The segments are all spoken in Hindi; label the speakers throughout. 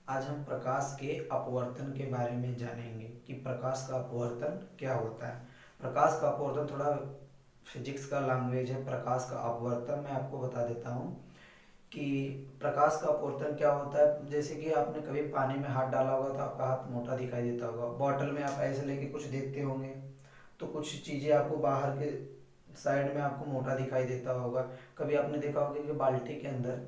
Speaker 1: आज हम प्रकाश के अपवर्तन के बारे में जानेंगे कि प्रकाश का अपवर्तन क्या होता है। प्रकाश का अपवर्तन थोड़ा फिजिक्स का लैंग्वेज है। प्रकाश का अपवर्तन मैं आपको बता देता हूँ कि प्रकाश का अपवर्तन क्या होता है। जैसे कि आपने कभी पानी में हाथ डाला होगा तो आपका हाथ मोटा दिखाई देता होगा। बॉटल में आप ऐसे लेके कुछ देखते होंगे तो कुछ चीज़ें आपको बाहर के साइड में आपको मोटा दिखाई देता होगा। कभी आपने देखा होगा कि बाल्टी के अंदर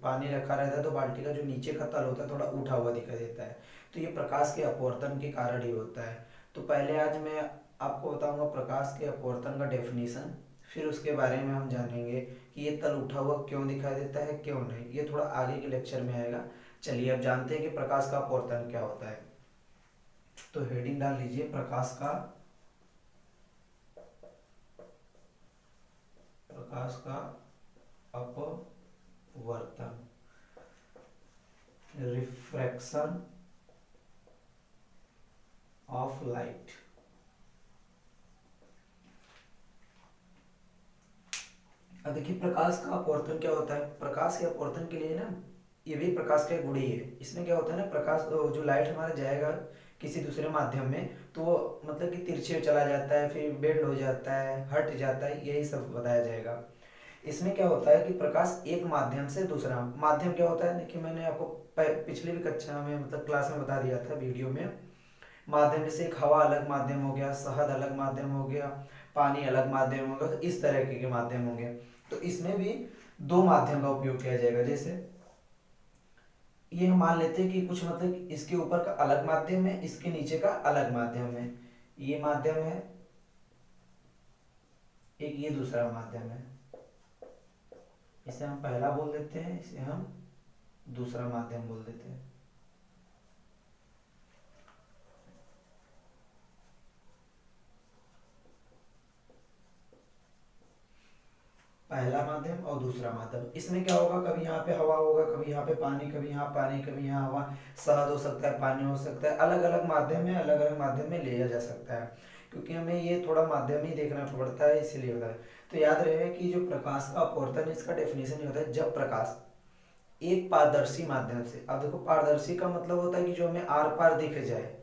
Speaker 1: पानी रखा रहता है तो बाल्टी का जो नीचे का तल होता है थोड़ा उठा हुआ दिखाई देता है। तो ये प्रकाश के अपवर्तन के कारण ही होता है। तो पहले आज मैं आपको बताऊंगा प्रकाश के अपवर्तन का डेफिनेशन, फिर उसके बारे में हम जानेंगे कि ये तल उठा हुआ क्यों दिखाई देता है क्यों नहीं। ये थोड़ा आगे के लेक्चर में आएगा। चलिए अब जानते हैं कि प्रकाश का अपवर्तन क्या होता है। तो हेडिंग डाल लीजिए प्रकाश का अपवर्तन, रिफ्रैक्शन ऑफ लाइट। अब देखिए प्रकाश का अपवर्तन क्या होता है। प्रकाश के अपवर्तन के लिए ना, ये भी प्रकाश का एक गुण ही है। इसमें क्या होता है ना, प्रकाश जो लाइट हमारा जाएगा किसी दूसरे माध्यम में तो वो मतलब कि तिरछे चला जाता है, फिर बेंड हो जाता है, हट जाता है, यही सब बताया जाएगा। इसमें क्या होता है कि प्रकाश एक माध्यम से दूसरा माध्यम क्या होता है। देखिए मैंने आपको पिछली भी कक्षा में मतलब क्लास में बता दिया था वीडियो में। माध्यम जैसे एक हवा अलग माध्यम हो गया, शहद अलग माध्यम हो गया, पानी अलग माध्यम हो गया, तो इस तरह के माध्यम हो गए। तो इसमें भी दो माध्यम का उपयोग किया जाएगा। जैसे ये हम मान लेते हैं कि कुछ मतलब इसके ऊपर का अलग माध्यम है, इसके नीचे का अलग माध्यम है। ये माध्यम है एक, ये दूसरा माध्यम है। इसे हम पहला बोल देते हैं, इसे हम दूसरा माध्यम बोल देते हैं। पहला माध्यम और दूसरा माध्यम। इसमें क्या होगा, कभी यहाँ पे हवा होगा, कभी यहाँ पे पानी, कभी यहाँ पानी, कभी यहाँ हवा, शहद हो सकता है, पानी हो सकता है। अलग अलग माध्यम में अलग अलग माध्यम में लिया जा सकता है, क्योंकि हमें ये थोड़ा माध्यम ही देखना पड़ता है, इसीलिए होता है। तो याद रहे कि जो प्रकाश का अपवर्तन, इसका डेफिनेशन ये होता है जब प्रकाश एक पारदर्शी माध्यम से, अब देखो पारदर्शी का मतलब होता है कि जो हमें आर पार दिख जाए,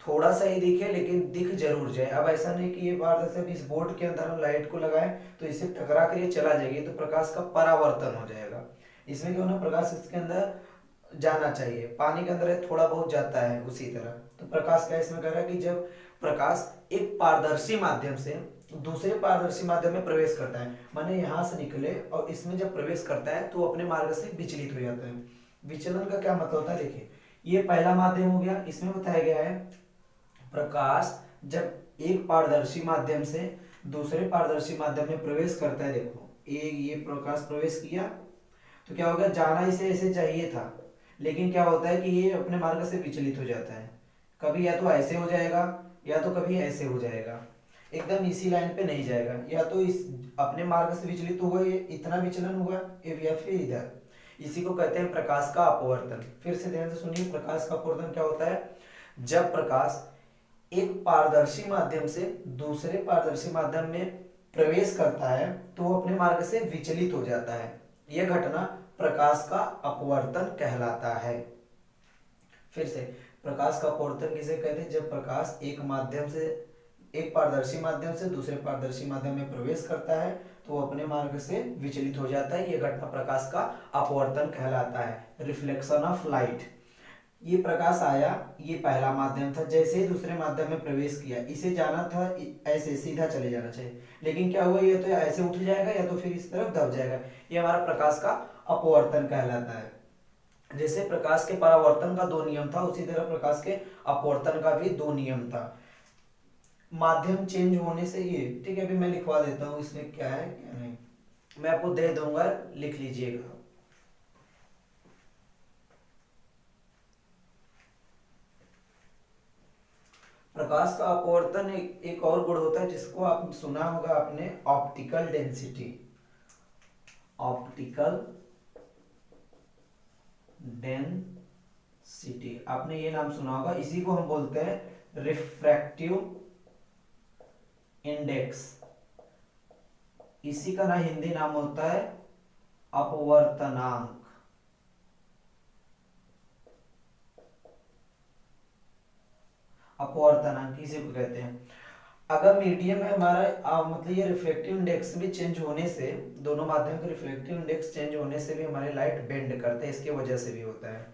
Speaker 1: थोड़ा सा ही दिखे लेकिन दिख जरूर जाए। अब ऐसा नहीं कि ये पारदर्शी अब इस बोर्ड के अंदर हम लाइट को लगाएं तो इसे टकरा कर ये चला जाएगी, तो प्रकाश का परावर्तन हो जाएगा। इसमें क्या होना, प्रकाश इसके अंदर जाना चाहिए, पानी के अंदर थोड़ा बहुत जाता है उसी तरह। तो प्रकाश क्या इसमें कर रहा है कि जब प्रकाश एक पारदर्शी माध्यम से दूसरे पारदर्शी माध्यम में प्रवेश करता है, माने यहाँ से निकले और इसमें जब प्रवेश करता है तो अपने मार्ग से विचलित हो जाता है। विचलन का क्या मतलब होता है, देखिए ये पहला माध्यम हो गया। इसमें बताया गया है प्रकाश जब एक पारदर्शी माध्यम से दूसरे पारदर्शी माध्यम में प्रवेश करता है, देखो ये प्रकाश प्रवेश किया तो क्या होगा, जाना इसे ऐसे चाहिए था, लेकिन क्या होता है कि ये अपने मार्ग से विचलित हो जाता है। कभी या तो ऐसे हो जाएगा या तो कभी ऐसे हो जाएगा, एकदम इसी लाइन पे नहीं जाएगा। या तो इस अपने मार्ग से विचलित हुआ, ये इतना विचलन हुआ, या फिर इधर। इसी को कहते हैं प्रकाश का अपवर्तन। फिर से ध्यान से सुनिए, प्रकाश का अपवर्तन क्या होता है, जब प्रकाश एक पारदर्शी माध्यम से दूसरे पारदर्शी माध्यम में प्रवेश करता है तो वो अपने मार्ग से विचलित हो जाता है। यह घटना प्रकाश का अपवर्तन कहलाता है। फिर से, प्रकाश का अपवर्तन किसे कहते हैं, जब प्रकाश एक माध्यम से एक पारदर्शी माध्यम से दूसरे पारदर्शी माध्यम में प्रवेश करता है तो वो अपने मार्ग से विचलित हो जाता है। यह घटना प्रकाश का अपवर्तन कहलाता है, रिफ्लेक्शन ऑफ लाइट। ये प्रकाश आया, ये पहला माध्यम था, जैसे ही दूसरे माध्यम में प्रवेश किया, इसे जाना था ऐसे सीधा चले जाना चाहिए, लेकिन क्या हुआ, ये तो ऐसे उठ जाएगा या तो फिर इस तरफ दब जाएगा। ये हमारा प्रकाश का अपवर्तन कहलाता है। जैसे प्रकाश के परावर्तन का दो नियम था, उसी तरह प्रकाश के अपवर्तन का भी दो नियम था। माध्यम चेंज होने से ये, ठीक है, अभी मैं लिखवा देता हूँ इसमें क्या है क्या नहीं, मैं आपको दे दूंगा, लिख लीजिएगा। प्रकाश का अपवर्तन एक और गुण होता है जिसको आप सुना होगा आपने, ऑप्टिकल डेंसिटी। ऑप्टिकल डेंसिटी, आपने ये नाम सुना होगा। इसी को हम बोलते हैं रिफ्रैक्टिव इंडेक्स। इसी का ना हिंदी नाम होता है अपवर्तनांक। अपवर्तनांक इसी को कहते हैं। अगर मीडियम में हमारा मतलब ये रिफ्लेक्टिव इंडेक्स भी चेंज होने से, दोनों माध्यम के रिफ्लेक्टिव इंडेक्स चेंज होने से भी हमारे लाइट बेंड करते हैं, इसके वजह से भी होता है।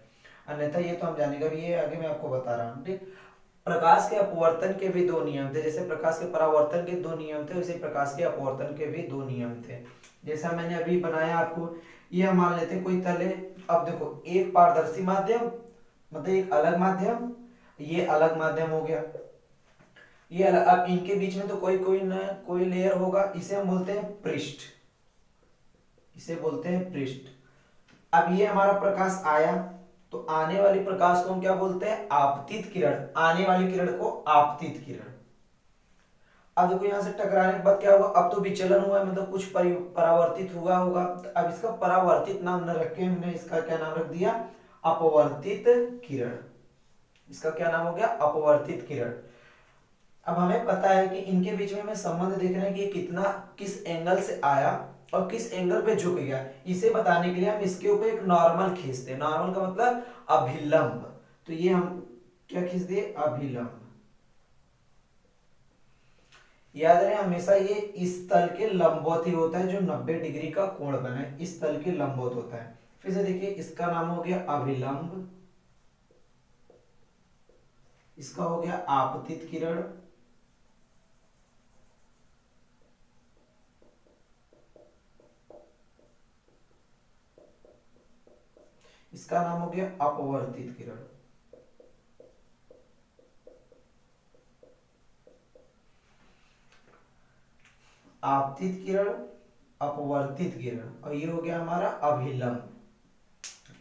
Speaker 1: अन्यथा ये तो हम जानेंगे, अभी ये आगे मैं आपको बता रहा हूँ। ठीक, प्रकाश के अपवर्तन के भी दो नियम थे, जैसे प्रकाश के परावर्तन के दो नियम थे, वैसे प्रकाश के अपवर्तन के भी दो नियम थे। जैसा मैंने अभी बनाया आपको, ये हम मान लेते हैं कोई तल है। अब देखो, एक पारदर्शी माध्यम मतलब एक अलग माध्यम, ये अलग माध्यम हो गया, ये अलग। अब इनके बीच में तो कोई कोई न कोई लेयर होगा, इसे हम बोलते हैं पृष्ठ, इसे बोलते हैं पृष्ठ। अब ये हमारा प्रकाश आया, तो आने वाली प्रकाश को हम क्या बोलते हैं? आपतित किरण। आने वाली किरण को आपतित किरण। अब देखो यहां से टकराने के बाद क्या होगा? अब तो विचलन हुआ है, मतलब कुछ परावर्तित हुआ होगा। तो अब इसका परावर्तित नाम न रख के हमने इसका क्या नाम रख दिया? अपवर्तित किरण। इसका क्या नाम हो गया? अपवर्तित किरण। अब हमें पता है कि इनके बीच में हमें संबंध देखना है कि कितना किस एंगल से आया और किस एंगल पे झुक गया। इसे बताने के लिए हम इसके ऊपर एक नॉर्मल खींचते हैं। नॉर्मल का मतलब अभिलंब। तो ये हम क्या खींच दिए? अभिलंब। याद रहे हमेशा ये इस तल के लंबवत ही होता है, जो 90 डिग्री का कोण बने इस तल के लंबवत होता है। फिर से देखिए, इसका नाम हो गया अभिलंब, इसका हो गया आपतित किरण, इसका नाम हो गया अपवर्तित किरण। आपतित किरण, अपवर्तित किरण, और ये हो गया हमारा अभिलंब।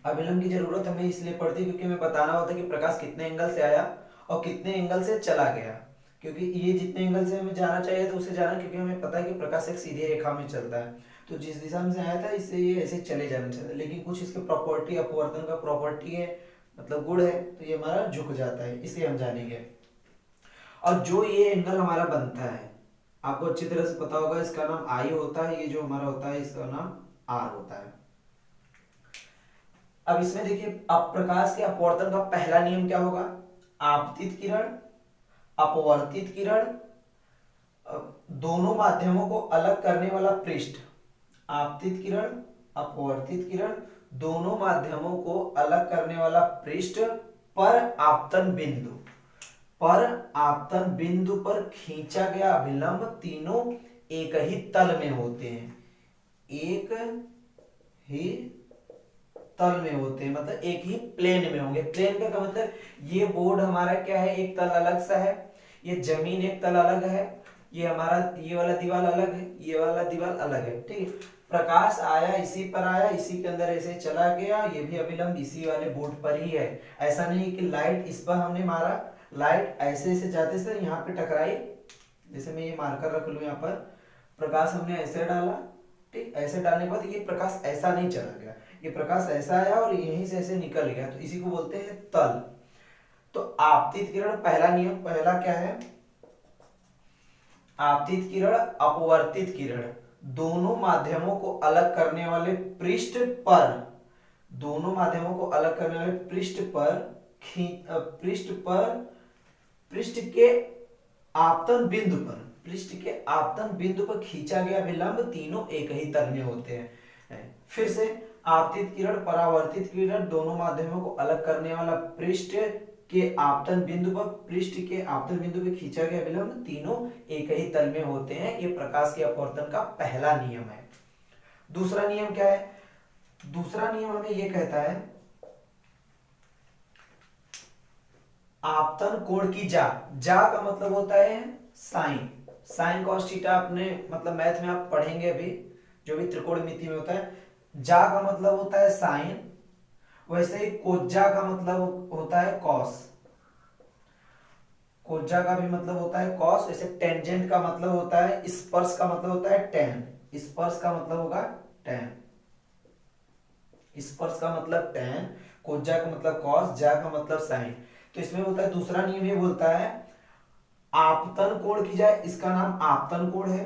Speaker 1: अभिलंब की जरूरत हमें इसलिए पड़ती है क्योंकि हमें बताना होता है कि प्रकाश कितने एंगल से आया और कितने एंगल से चला गया। क्योंकि ये जितने एंगल से हमें जाना चाहिए तो उसे जाना, क्योंकि हमें पता है कि प्रकाश एक सीधी रेखा में चलता है, तो जिस दिशा में से आया था इससे ये ऐसे चले जाना चाहिए। लेकिन कुछ इसके प्रॉपर्टी, अपवर्तन का प्रॉपर्टी है, मतलब गुण है, तो ये हमारा झुक जाता है, इसे हम जानेंगे। और जो ये एंगल हमारा बनता है, आपको अच्छी तरह से पता होगा, इसका नाम आई होता है। ये जो हमारा होता है इसका नाम आर होता है। अब इसमें देखिए, अब प्रकाश के अपवर्तन का पहला नियम क्या होगा? आपतित किरण, अपवर्तित किरण, दोनों माध्यमों को अलग करने वाला पृष्ठ। आपतित किरण, अपवर्तित किरण, दोनों माध्यमों को अलग करने वाला पृष्ठ पर आपतन बिंदु, पर आपतन बिंदु पर खींचा गया अभिलंब, तीनों एक ही तल में होते हैं, एक ही तल में होते हैं, मतलब एक ही प्लेन में होंगे। प्लेन का मतलब ये बोर्ड हमारा क्या है? एक तल अलग सा है, ये जमीन एक तल अलग है, ये हमारा ये वाला दीवार अलग है, ये वाला दीवार अलग है। ठीक है, प्रकाश आया, इसी पर आया, इसी के अंदर ऐसे चला गया, ये भी अभिलंब इसी वाले बोर्ड पर ही है। ऐसा नहीं कि लाइट इस पर हमने मारा, लाइट ऐसे ऐसे जाते से यहाँ पे टकराई। जैसे मैं ये मार्कर रख लूं, यहाँ पर प्रकाश हमने ऐसे डाला, ठीक, ऐसे डालने के बाद ये प्रकाश ऐसा नहीं चला गया, ये प्रकाश ऐसा आया और यहीं से ऐसे निकल गया, तो इसी को बोलते हैं तल। तो आपतित किरण, पहला नियम, पहला क्या है? आपतित किरण, अपवर्तित किरण, दोनों माध्यमों को अलग करने वाले पृष्ठ पर, दोनों माध्यमों को अलग करने वाले पृष्ठ पर पृष्ठ के आपतन बिंदु पर, पृष्ठ के आपतन बिंदु पर खींचा गया अभिलंब, तीनों एक ही तल में होते हैं। फिर से, आपतित किरण, परावर्तित किरण, दोनों माध्यमों को अलग करने वाला पृष्ठ के आपतन बिंदु पर, पृष्ठ के आपतन बिंदु पर खींचा गया अभिलंब, तीनों एक ही तल में होते हैं। ये प्रकाश के अपवर्तन का पहला नियम है। दूसरा नियम क्या है? दूसरा नियम हमें ये कहता है, आपतन कोण की जा। जा का मतलब होता है साइन, साइन कॉस थीटा, आपने मतलब मैथ में आप पढ़ेंगे अभी, जो भी त्रिकोणमिति में होता है। जा का मतलब होता है साइन, वैसे ही कोज्जा का मतलब होता है कॉस, कोज्जा का भी मतलब होता है कॉस। वैसे टेंजेंट का मतलब होता है, स्पर्श का मतलब होता है टेन, स्पर्श का मतलब होगा टेन, स्पर्श का मतलब टेन, कोज्जा का मतलब कॉस, जा का मतलब साइन। तो इसमें होता है, दूसरा नियम ये बोलता है, आपतन कोण की जाए, इसका नाम आपतन कोण है।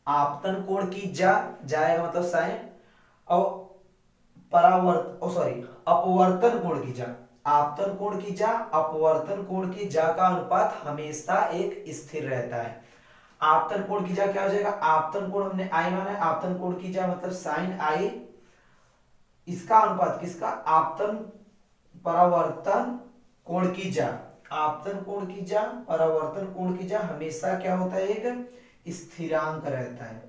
Speaker 1: आपतन कोण की जा, जाएगा मतलब साइन, और अपवर्तन कोण की जा, आपतन कोण की जा अपवर्तन कोण की जा का अनुपात हमेशा एक स्थिर रहता है। आपतन कोण की जा क्या हो जाएगा, आपतन कोण हमने आई माना है, आपतन कोण की जा मतलब साइन आई, इसका अनुपात किसका, आपतन परावर्तन कोण की जा, आपतन कोण की जा परावर्तन कोण की जा हमेशा क्या होता है, एक स्थिरांक रहता है,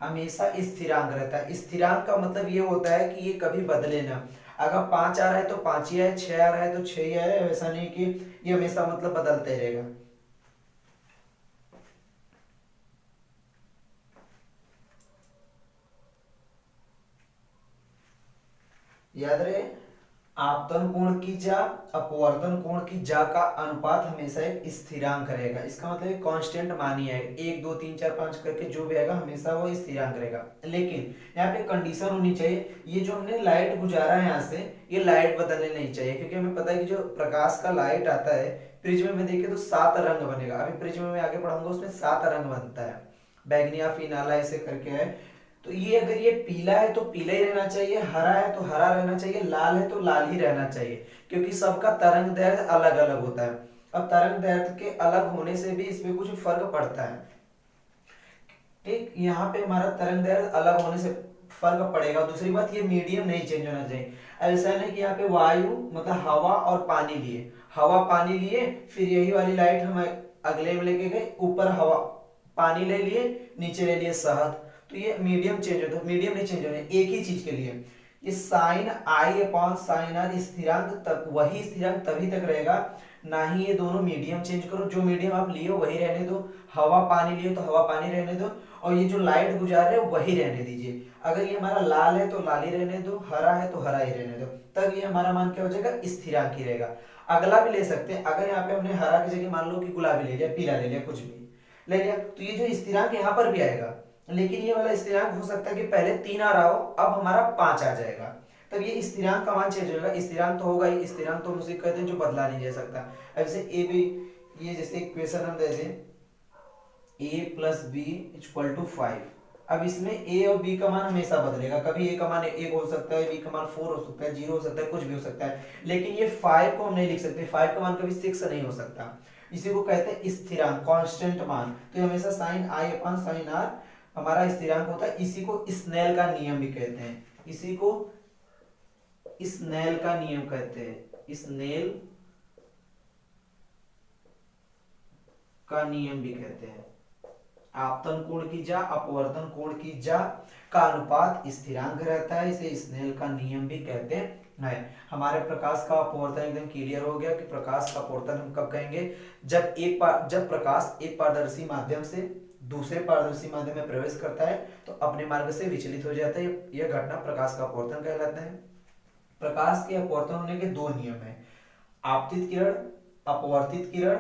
Speaker 1: हमेशा स्थिरांक रहता है। स्थिरांक का मतलब ये होता है कि ये कभी बदले ना, अगर 5 आ रहा है तो 5 ही आए, 6 आ रहा है तो 6 ही आए, वैसा नहीं कि ये हमेशा मतलब बदलते रहेगा। याद रहे, आपतन कोण की जा अपवर्तन कोण की जा का अनुपात हमेशा एक स्थिरांक रहेगा, इसका मतलब कांस्टेंट मान ही आएगा, 1 2 3 4 5 करके जो भी आएगा हमेशा वो स्थिरांक रहेगा। लेकिन यहाँ पे कंडीशन होनी चाहिए, ये जो हमने लाइट गुजारा है यहाँ से, ये लाइट बदलने नहीं चाहिए, क्योंकि हमें पता है कि जो प्रकाश का लाइट आता है प्रिज्म में देखे तो 7 रंग बनेगा, अभी प्रिज्म में आगे पढ़ाऊंगा उसमें 7 रंग बनता है, बैगनिया फिनाला ऐसे करके है। तो ये अगर ये पीला है तो पीला ही रहना चाहिए, हरा है तो हरा रहना चाहिए, लाल है तो लाल ही रहना चाहिए, क्योंकि सबका तरंग दैर्ध्य अलग अलग होता है। अब तरंग दैर्ध्य के अलग होने से भी इसमें कुछ फर्क पड़ता है। ठीक, यहाँ पे हमारा तरंग दैर्ध्य अलग होने से फर्क पड़ेगा। दूसरी बात, ये मीडियम नहीं चेंज होना चाहिए। ऐसा नहीं कि यहाँ पे वायु मतलब हवा और पानी लिए, हवा पानी लिए, फिर यही वाली लाइट हम अगले में लेके गए, ऊपर हवा पानी ले लिए, नीचे ले लिए शहद, तो ये मीडियम चेंज होता है, मीडियम नहीं चेंज होने, एक ही चीज के लिए। ये sine i upon sine r स्थिरांक तक, वही स्थिरांक तभी तक रहेगा, ना ही ये दोनों मीडियम चेंज करो, जो मीडियम आप लिए वही रहने दो, हवा पानी लिए तो हवा पानी रहने दो, और ये जो लाइट गुजार रहे हो वही रहने दीजिए। अगर ये हमारा लाल है तो लाल ही रहने दो, हरा है तो हरा ही रहने दो, तब ये हमारा मान क्या हो जाएगा, स्थिरांक ही रहेगा। अगला भी ले सकते हैं, अगर यहाँ पे हमने हरा की जगह मान लो कि गुलाबी ले लिया, पीला ले लिया, कुछ भी ले लिया, तो ये जो स्थिरांक यहाँ पर भी आएगा, लेकिन ये वाला स्थिरांक हो सकता है कि पहले 3 आ रहा हो, अब हमारा 5 आ जाएगा, तब ये स्थिरांक का मान चेंज होगा। स्थिरांक तो होगा ही, स्थिरांक तो उसे कहते हैं जो बदला नहीं जा सकता। अब जैसे ए बी, ये जैसे इक्वेशन हम दे दें a plus b equal to 5, अब इसमें a और b का मान हमेशा बदलेगा, कभी a का मान 1 हो सकता है, b का मान 4 हो सकता है, 0 हो सकता है, कुछ भी हो सकता है, लेकिन ये 5 को हम नहीं लिख सकते, 5 का मान कभी 6 नहीं हो सकता, इसी को कहते हैं स्थिरांक, कांस्टेंट मान। तो ये हमेशा sine i upon sine r हमारा स्थिरांक होता है, इसी को स्नेल का नियम भी कहते हैं, इसी को स्नेल का नियम कहते हैं, स्नेल का नियम भी कहते हैं। आपतन कोण की जा अपवर्तन कोण की जा का अनुपात स्थिरांक रहता है, इसे स्नेल का नियम भी कहते हैं। हमारे प्रकाश का अपवर्तन एकदम क्लियर हो गया कि प्रकाश का अपवर्तन हम कब कहेंगे, जब प्रकाश एक पारदर्शी माध्यम से दूसरे पारदर्शी माध्यम में प्रवेश करता है तो अपने मार्ग से विचलित हो जाता है, यह घटना प्रकाश का अपवर्तन कहलाता है। प्रकाश के अपवर्तन होने के दो नियम है, आपतित किरण अपवर्तित किरण,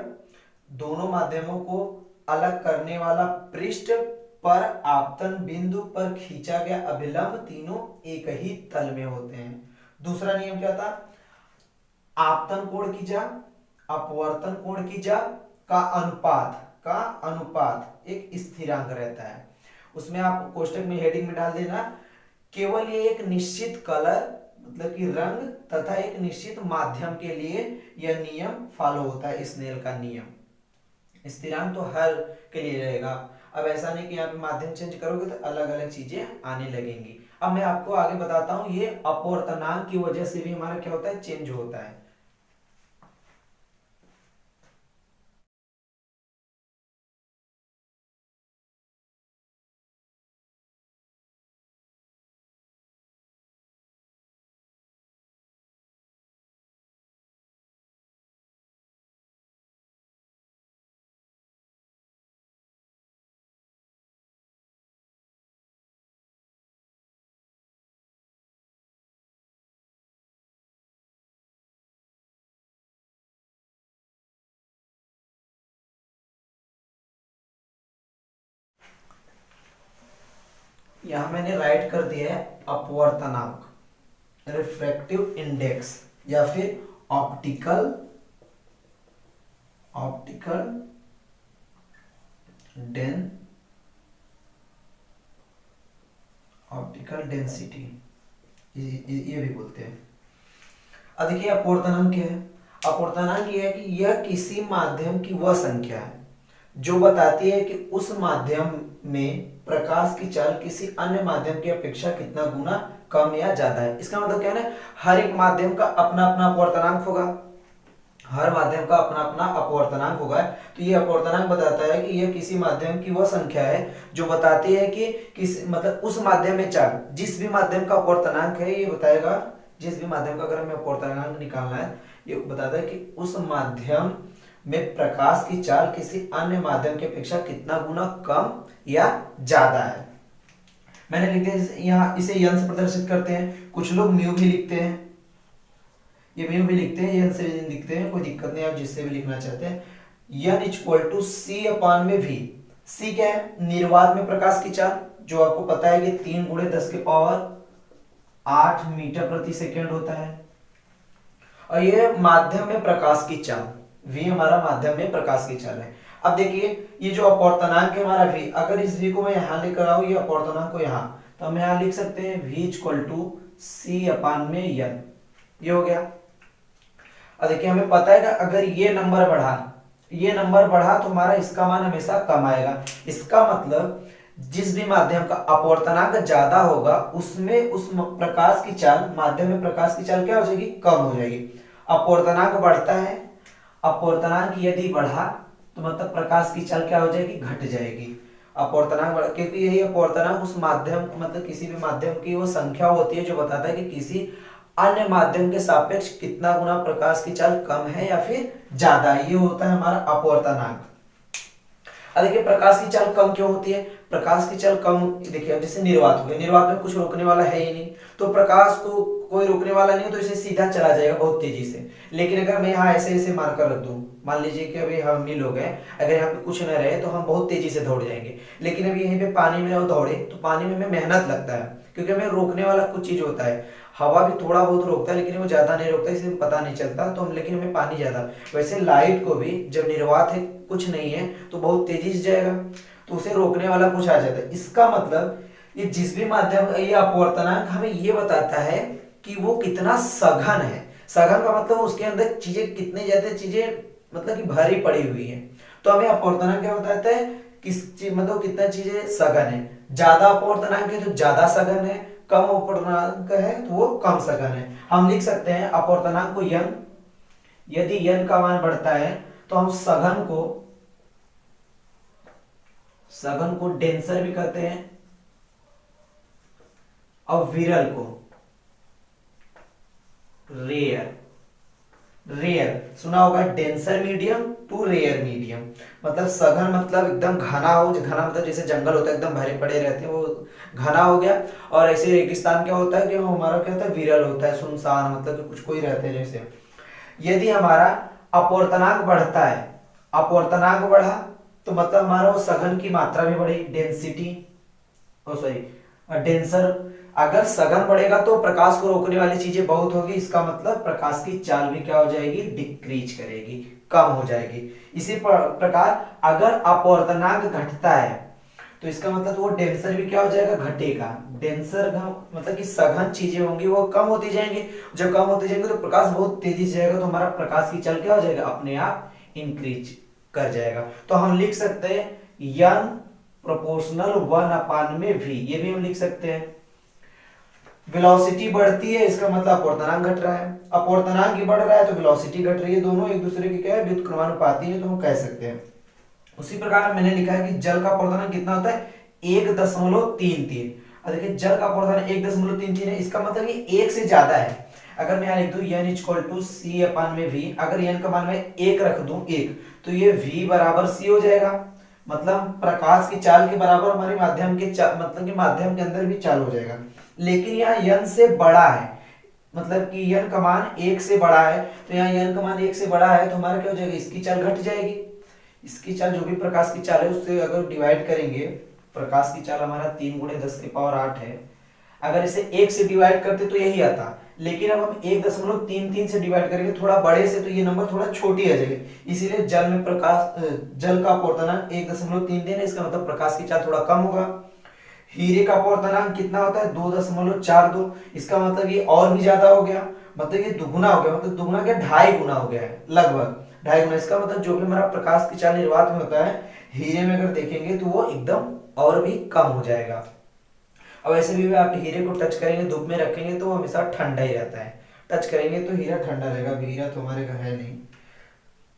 Speaker 1: दोनों माध्यमों को अलग करने वाला पृष्ठ पर आपतन बिंदु पर खींचा गया अभिलंब तीनों एक ही तल में होते हैं। दूसरा नियम क्या था, आपतन कोण की जा अपवर्तन कोण की जा का अनुपात एक स्थिरांक रहता है, उसमें आप कोष्टक में हेडिंग में डाल देना, केवल ये एक निश्चित कलर मतलब कि रंग तथा एक निश्चित माध्यम के लिए यह नियम फॉलो होता है, स्नेल का नियम। स्थिरांक तो हर के लिए रहेगा, अब ऐसा नहीं कि यहाँ पे माध्यम चेंज करोगे तो अलग अलग चीजें आने लगेंगी। अब मैं आपको आगे बताता हूँ, ये अपवर्तनांक की वजह से भी हमारा क्या होता है, चेंज होता है। यहां मैंने राइट कर दिया है अपवर्तनांक, रिफ्रैक्टिव इंडेक्स या फिर optical optical den optical density, ये भी बोलते हैं। अब देखिए अपवर्तनांक क्या है। अपवर्तनांक ये है कि यह किसी माध्यम की वह संख्या है जो बताती है कि उस माध्यम में प्रकाश की चाल किसी अन्य माध्यम की अपेक्षा कितना गुना कम या ज्यादा है। इसका मतलब क्या है ना, हर एक माध्यम का अपना अपना अपवर्तनांक होगा, हर माध्यम का अपना अपना अपवर्तनांक होगा। तो ये अपवर्तनांक बताता है कि यह किसी माध्यम की वह संख्या है जो बताती है कि किस मतलब उस माध्यम में चाल, जिस भी माध्यम का अपवर्तनांक है ये बताएगा, जिस भी माध्यम का अगर हमें अपवर्तनांक निकालना है ये बताता है कि उस माध्यम में प्रकाश की चाल किसी अन्य माध्यम की अपेक्षा कितना गुना कम या ज्यादा है। मैंने लिख दिया यहाँ, इसे यन से प्रदर्शित करते हैं, कुछ लोग म्यू भी लिखते हैं, ये म्यू भी लिखते हैं, यन से भी लिखते हैं, कोई दिक्कत नहीं, आप जिससे भी लिखना चाहते हैं। यन इक्वल टू सी अपान में वी। सी क्या है, निर्वात में प्रकाश की चाल, जो आपको पता है कि 3 गुणे 10 के पावर 8 मीटर प्रति सेकेंड होता है। और ये माध्यम में प्रकाश की चाल, v हमारा माध्यम में प्रकाश की चाल है। अब देखिए ये जो अपवर्तनांक है हमारा v, अगर इस v को मैं यहां लेकर आऊं, ये अपवर्तनांक को यहां, तो हम यहां लिख सकते हैं v इक्वल टू सी अपान में यन, ये हो गया। अब देखिए हमें पता है कि अगर ये नंबर बढ़ा तो हमारा इसका मान हमेशा कम आएगा। इसका मतलब जिस भी माध्यम का अपवर्तनांक ज्यादा होगा उसमें उस प्रकाश की चाल, माध्यम में प्रकाश की चाल क्या हो जाएगी, कम हो जाएगी। अपवर्तनांक बढ़ता है, अपवर्तनांक यदि बढ़ा तो मतलब प्रकाश की चाल क्या हो जाएगी, घट जाएगी। अपवर्तनांक बढ़ा क्योंकि यही अपवर्तनांक उस माध्यम मतलब किसी भी माध्यम की वो संख्या होती है जो बताता है कि किसी अन्य माध्यम के सापेक्ष कितना गुना प्रकाश की चाल कम है या फिर ज्यादा है, ये होता है हमारा अपवर्तनांक। अब देखिए प्रकाश की चाल कम क्यों होती है, प्रकाश की चाल कम, देखिए जैसे निर्वात हो गया, निर्वात में कुछ रोकने वाला है ही नहीं, तो प्रकाश को कोई रोकने वाला नहीं हो तो इसे सीधा चला जाएगा बहुत तेजी से। लेकिन अगर मैं यहाँ ऐसे ऐसे मार्कर रख दूं, मान लीजिए कि अभी हम मिल हो गए, अगर यहाँ पे कुछ न रहे तो हम बहुत तेजी से दौड़ जाएंगे। लेकिन अभी यहीं पे पानी में दौड़े तो पानी में हमें मेहनत लगता है क्योंकि हमें रोकने वाला कुछ चीज होता है। हवा भी थोड़ा बहुत रोकता है लेकिन वो ज्यादा नहीं रोकता, इसलिए पता नहीं चलता, तो हम लेकिन हमें पानी ज्यादा। वैसे लाइट को भी जब निर्वात है कुछ नहीं है तो बहुत तेजी से जाएगा, तो उसे रोकने वाला कुछ आ जाता है। इसका मतलब ये जिस भी माध्यम, ये अपवर्तनांक हमें ये बताता है कि वो कितना सघन है। सघन का मतलब उसके अंदर चीजें कितने ज्यादा चीजें मतलब कि भरी पड़ी हुई है। तो हमें अपवर्तनांक क्या बताता है, किस चीज मतलब कितना चीजें सघन है। ज्यादा अपवर्तनांक है तो ज्यादा सघन है, कम अपवर्तनांक है तो वो कम सघन है। हम लिख सकते हैं अपवर्तनांक को यन, यदि यन का मान बढ़ता है तो हम सघन को डेंसर भी कहते हैं और विरल को रेयर। रेयर सुना होगा, denser medium to rare medium, मतलब सघन मतलब एकदम घना हो, घना मतलब जैसे जंगल होता है एकदम भरे पड़े रहते हैं वो घना हो गया। और ऐसे रेगिस्तान क्या होता है कि हमारा क्या होता है, विरल होता है, सुनसान, मतलब कि कुछ कोई रहते हैं जैसे। यदि हमारा अपवर्तनांक बढ़ता है, अपवर्तनांक बढ़ा तो मतलब हमारा वो सघन की मात्रा भी बढ़ी, डेंसिटी, ओ सॉरी डेंसर। अगर सघन बढ़ेगा तो प्रकाश को रोकने वाली चीजें बहुत होगी, इसका मतलब प्रकाश की चाल भी क्या हो जाएगी, डिक्रीज करेगी, कम हो जाएगी। इसी प्रकार अगर अपवर्तनांक घटता है तो इसका मतलब वो डेंसर भी क्या हो जाएगा, घटेगा। डेंसर मतलब कि सघन चीजें होंगी वो कम होती जाएंगी, जब कम होती जाएंगी तो प्रकाश बहुत तेजी से जाएगा, तो हमारा प्रकाश की चाल क्या हो जाएगा, अपने आप इंक्रीज कर जाएगा। तो हम लिख सकते हैं यन प्रोपोर्शनल 1/v, ये भी हम लिख सकते हैं। वेलोसिटी बढ़ती है इसका मतलब अपवर्तनांक घट रहा है, अपवर्तनांक ही बढ़ रहा है तो वेलोसिटी घट रही है, दोनों एक दूसरे के क्या है, व्युत्क्रमानुपाती है, तो हम कह सकते हैं। उसी प्रकार मैंने लिखा है कि जल का अपवर्तनांक कितना होता है, 1.33। और देखिए जल का अपवर्तनांक 1.33 है, इसका मतलब ये 1 से ज्यादा है। अगर मैं यहाँ लिख दूं n इक्वल टू सी अपान में v, अगर n का मान मैं 1 रख दूं 1, तो ये v बराबर c हो जाएगा, मतलब प्रकाश की चाल के बराबर हमारे माध्यम के मतलब कि माध्यम के अंदर भी चाल हो जाएगा। लेकिन यहाँ n से बड़ा है, मतलब कि n का मान 1 से बड़ा है, तो यहाँ n का मान 1 से बड़ा है तो हमारा क्या हो जाएगा, इसकी चाल घट जाएगी। इसकी चाल जो भी प्रकाश की चाल है उससे अगर डिवाइड करेंगे, प्रकाश की चाल हमारा 3 गुणे 10 के पावर 8 है, अगर इसे 1 से डिवाइड करते तो यही आता, लेकिन अब हम 1.33 से डिवाइड करेंगे थोड़ा बड़े से, तो ये नंबर थोड़ा छोटी आ जाएगी, इसीलिए जल में प्रकाश जल का अपवर्तनांक 1.33 है, इसका मतलब प्रकाश की चाल थोड़ा कम होगा। हीरे का अपवर्तनांक कितना होता है, 2.42, इसका मतलब ये और भी ज्यादा हो गया। मतलब ये दुगुना हो गया, मतलब दुगुना क्या, 2.5 गुना हो गया है, लगभग 2.5 गुना। इसका मतलब जो भी हमारा प्रकाश की चाल निर्वात में होता है, हीरे में अगर देखेंगे तो वो एकदम और भी कम हो जाएगा। अब ऐसे भी आप हीरे को टच करेंगे, धूप में रखेंगे तो वो हमेशा ठंडा ही रहता है, टच करेंगे तो हीरा ठंडा रहेगा। अभी हीरा तो हमारे घर है नहीं,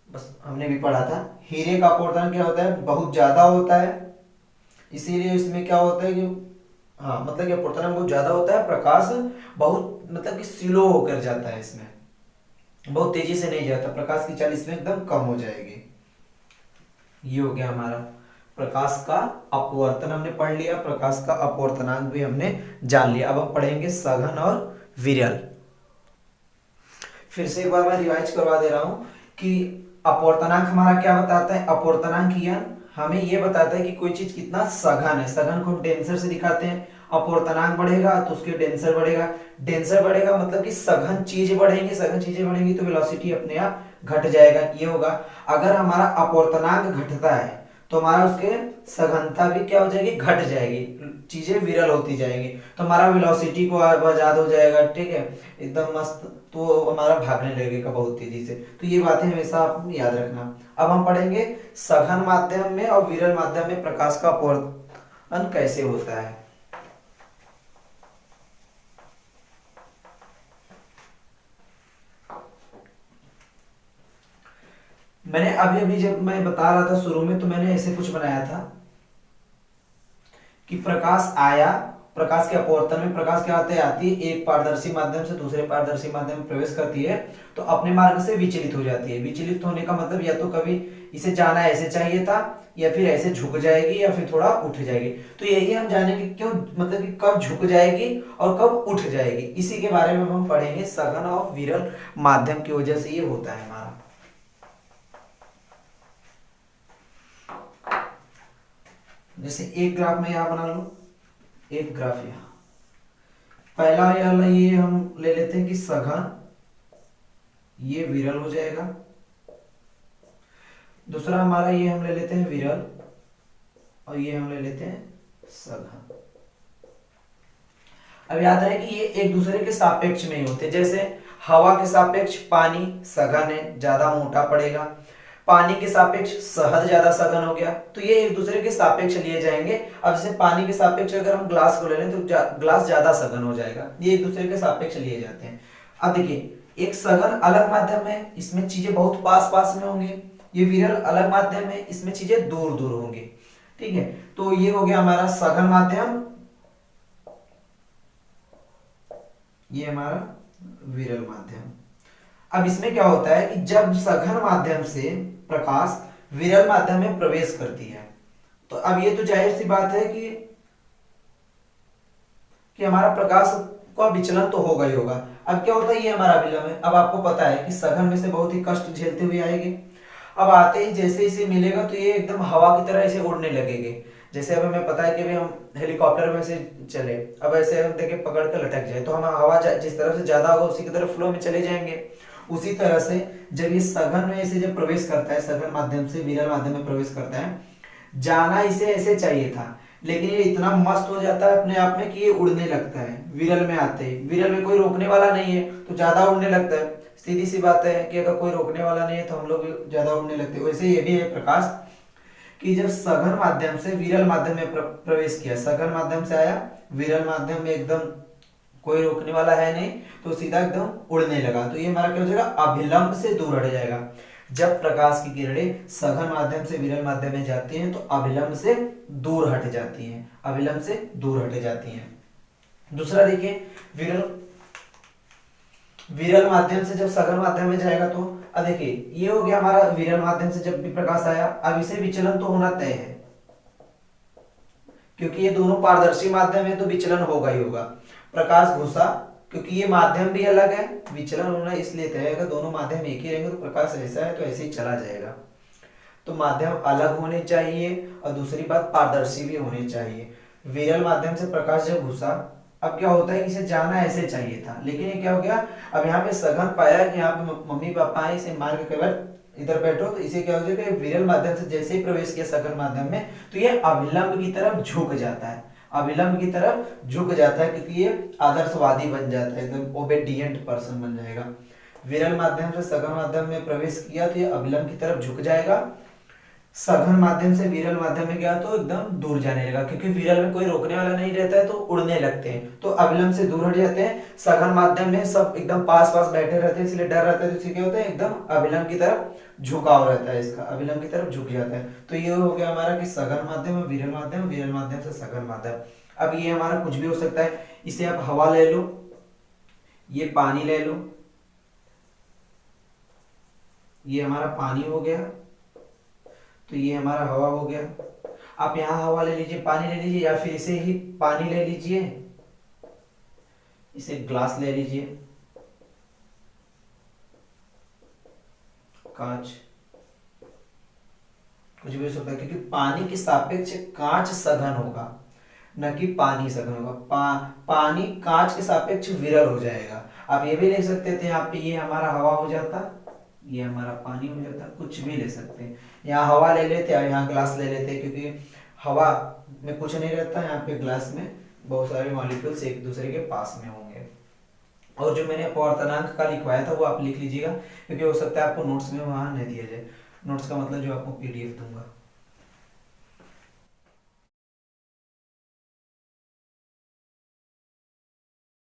Speaker 1: बस हमने भी पढ़ा था। हीरे का अपवर्तन क्या होता है, बहुत ज्यादा होता है, इसीलिए इसमें क्या होता है कि हाँ मतलब कि अपवर्तन बहुत ज्यादा होता है, प्रकाश बहुत मतलब कि स्लो होकर जाता है, इसमें बहुत तेजी से नहीं जाता, प्रकाश की चाल इसमें एकदम कम हो जाएगी। ये हो गया हमारा प्रकाश का अपवर्तन, हमने पढ़ लिया, प्रकाश का अपवर्तनांक भी हमने जान लिया। अब हम पढ़ेंगे सघन और विरल। फिर से एक बार मैं रिवाइज करवा दे रहा हूं कि अपवर्तनांक हमारा क्या बताता है, अपवर्तनांक यान हमें ये बताता है कि कोई चीज कितना सघन है, सघन को हम डेंसर से दिखाते हैं, अपवर्तनांक बढ़ेगा तो उसके डेंसर बढ़ेगा, डेंसर बढ़ेगा मतलब कि सघन चीज बढ़ेंगी, सघन चीजें बढ़ेंगी तो वेलोसिटी अपने आप घट जाएगा, ये होगा। अगर हमारा अपवर्तनांक घटता है तो हमारा उसके सघनता भी क्या हो जाएगी, घट जाएगी, चीजें विरल होती जाएंगी, तो हमारा वेलोसिटी को आजाद हो जाएगा, ठीक है, एकदम मस्त, तो हमारा भागने लगेगा बहुत तेजी से। तो ये बातें हमेशा आप याद रखना। अब हम पढ़ेंगे सघन माध्यम में और विरल माध्यम में प्रकाश का अपवर्तन कैसे होता है। मैंने अभी अभी जब मैं बता रहा था शुरू में, तो मैंने ऐसे कुछ बनाया था कि प्रकाश आया, प्रकाश के अपवर्तन में प्रकाश क्या होता है, आती है एक पारदर्शी माध्यम से दूसरे पारदर्शी माध्यम में प्रवेश करती है तो अपने मार्ग से विचलित हो जाती है। विचलित होने का मतलब या तो कभी इसे जाना ऐसे चाहिए था, या फिर ऐसे झुक जाएगी, या फिर थोड़ा उठ जाएगी। तो यही हम जानेंगे क्यों, मतलब कि कब झुक जाएगी और कब उठ जाएगी, इसी के बारे में हम पढ़ेंगे। सघन और विरल माध्यम की वजह से ये होता है हमारा। जैसे एक ग्राफ में यहां बना लो, एक ग्राफ यहां, पहला ये हम ले लेते हैं कि सघन, ये विरल हो जाएगा। दूसरा हमारा ये हम ले लेते हैं विरल, और ये हम ले लेते हैं सघन। अब याद रहे कि ये एक दूसरे के सापेक्ष में ही होते हैं। जैसे हवा के सापेक्ष पानी सघन है, ज्यादा मोटा पड़ेगा, पानी के सापेक्ष शहद ज्यादा सघन हो गया, तो ये एक दूसरे के सापेक्ष लिए जाएंगे। अब जैसे पानी के सापेक्ष अगर हम ग्लास को ले लें तो ग्लास ज्यादा सघन हो जाएगा, ये एक दूसरे के सापेक्ष लिए जाते हैं। अब देखिए एक सघन अलग माध्यम है, इसमें चीजें बहुत पास पास में होंगे, ये विरल अलग माध्यम है, इसमें चीजें दूर दूर होंगी, ठीक है। तो ये हो गया हमारा सघन माध्यम, ये हमारा विरल माध्यम। अब इसमें क्या होता है कि जब सघन माध्यम से प्रकाश विरल माध्यम में प्रवेश करती है, तो अब ये तो जाहिर सी बात है कि हमारा प्रकाश का विचलन तो होगा ही होगा। अब क्या होता है, ये हमारा विलंब है। अब आपको पता है कि सघन में से बहुत ही कष्ट झेलते हुए आएंगे, अब आते ही जैसे इसे मिलेगा तो ये एकदम हवा की तरह ऐसे उड़ने लगेंगे। जैसे अब हमें पता है कि भाई हम हेलीकॉप्टर में से चले, अब ऐसे हम देखे पकड़ कर लटक जाए तो हम हवा जिस तरह से ज्यादा होगा उसी की तरफ फ्लो में चले जाएंगे। उसी तरह से जब ये सघन में से जब प्रवेश करता है, सघन माध्यम से विरल माध्यम में प्रवेश करता है, जाना इसे ऐसे चाहिए था, लेकिन ये इतना मस्त हो जाता है अपने आप में कि ये उड़ने लगता है। विरल में आते ही, विरल में कोई रोकने वाला नहीं है तो ज्यादा उड़ने लगता है, सीधी सी बात है कि अगर कोई रोकने वाला नहीं है तो हम लोग ज्यादा उड़ने लगते हैं। वैसे ये भी है प्रकाश कि जब सघन माध्यम से विरल माध्यम में प्रवेश किया, सघन माध्यम से आया विरल माध्यम में, एकदम कोई रोकने वाला है नहीं तो सीधा एकदम उड़ने लगा, तो ये हमारा क्या हो जाएगा, अभिलंब से दूर हट जाएगा। जब प्रकाश की किरणें सघन माध्यम से विरल माध्यम में जाती हैं तो अभिलंब से दूर हट जाती हैं, अभिलंब से दूर हट जाती हैं। दूसरा देखिए विरल, विरल माध्यम से जब सघन माध्यम में जाएगा तो अब देखिए ये हो गया हमारा विरल माध्यम से जब भी प्रकाश आया, अब इसे विचलन तो होना तय है क्योंकि ये दोनों पारदर्शी माध्यम है तो विचलन होगा ही होगा। प्रकाश घुसा, क्योंकि ये माध्यम भी अलग है, विचलन होना इसलिए तय है, दोनों माध्यम एक ही रहेंगे तो प्रकाश ऐसा है तो ऐसे ही चला जाएगा। तो माध्यम अलग होने चाहिए और दूसरी बात पारदर्शी भी होने चाहिए। विरल माध्यम से प्रकाश जब घुसा, अब क्या होता है कि इसे जाना ऐसे चाहिए था, लेकिन ये क्या हो गया, अब यहाँ पे सघन पाया कि यहाँ पे मम्मी पापा है, इसे मार के केवल इधर बैठो, तो इसे क्या हो जाएगा, विरल माध्यम से जैसे ही प्रवेश किया सघन माध्यम में तो ये अभिलंब की तरफ झुक जाता है, अविलंब की तरफ झुक जाता है, क्योंकि ये आदर्शवादी बन जाता है, एकदम ओबेडिएंट पर्सन बन जाएगा। विरल माध्यम से सघन माध्यम में प्रवेश किया तो ये अविलंब की तरफ झुक जाएगा। सघन माध्यम से विरल माध्यम में गया तो एकदम दूर जाने लगा, क्योंकि विरल में कोई रोकने वाला नहीं रहता है तो उड़ने लगते हैं, तो अविलंब से दूर हट जाते हैं। सघन माध्यम में सब एकदम पास पास बैठे रहते हैं, इसलिए डर रहता है, तो इससे क्या होता है, एकदम अविलंब की तरफ झुकाव रहता है, इसका अविलंब की तरफ झुक जाता है। तो ये हो गया हमारा कि सघन माध्यम और विरल माध्यम, विरल माध्यम से सघन माध्यम। अब ये हमारा कुछ भी हो सकता है, इसे आप हवा ले लो, ये पानी ले लो, ये हमारा पानी हो गया, तो ये हमारा हवा हो गया। आप यहाँ हवा ले लीजिए, पानी ले लीजिए, या फिर इसे ही पानी ले लीजिए, इसे ग्लास ले लीजिए, कांच, कुछ भी हो सकता है, क्योंकि पानी के सापेक्ष कांच सघन होगा, न कि पानी सघन होगा। पानी कांच के सापेक्ष विरल हो जाएगा। आप ये भी ले सकते थे, यहाँ पे ये हमारा हवा हो जाता, ये हमारा पानी हो जाता, कुछ भी ले सकते हैं। यहाँ हवा ले लेते और यहाँ ग्लास ले लेते, क्योंकि हवा में कुछ नहीं रहता, यहाँ पे ग्लास में बहुत सारे मॉलिक्यूल्स एक दूसरे के पास में होंगे। और जो मैंने अपवर्तनांक का लिखवाया था वो आप लिख लीजिएगा, क्योंकि हो सकता है आपको नोट्स में वहाँ नहीं दिया जाए। नोट्स का मतलब जो आपको PDF दूंगा।